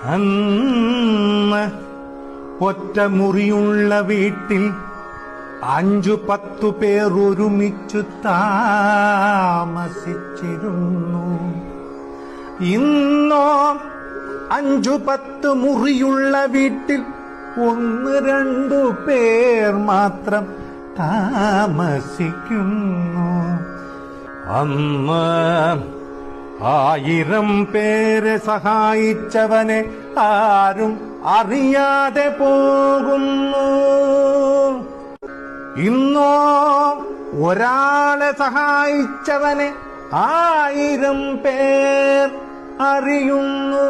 അന്ന് ഒറ്റമുറിയുള്ള വീട്ടിൽ 5-10 പേർ ഒരുമിച്ചു താമസിച്ചിരുന്നു. ഇന്നോ 5-10 മുറിയുള്ള വീട്ടിൽ 1-2 പേർ മാത്രം താമസിക്കുന്നു. അന്ന് 1000 പേരെ സഹായിച്ചവനെ ആരും അറിയാതെ പോകുന്നു. ഇന്നോ ഒരാളെ സഹായിച്ചവനെ 1000 പേർ അറിയുന്നു.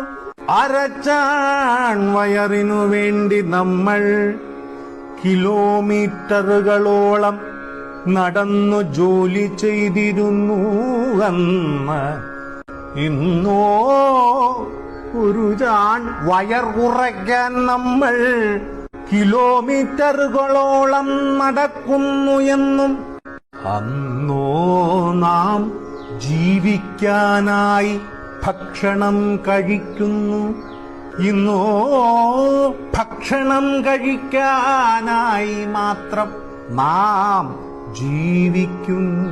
അരച്ചാൺ വയറിനു വേണ്ടി നമ്മൾ കിലോമീറ്ററുകളോളം നടന്നു ജോലി ചെയ്തിരുന്നു അന്ന്. ഇന്നോ ഒരു ചാൺ വയർ കുറയ്ക്കാൻ നമ്മൾ കിലോമീറ്ററുകളോളം നടക്കുന്നു എന്നും അന്നോ നാം ജീവിക്കാനായി ഭക്ഷണം കഴിക്കുന്നു. ഇന്നോ ഭക്ഷണം കഴിക്കാനായി മാത്രം നാം ജീവിക്കുന്നു.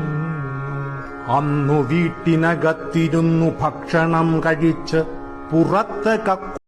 അന്നു വീട്ടിനകത്തിരുന്നു ഭക്ഷണം കഴിച്ച് പുറത്ത്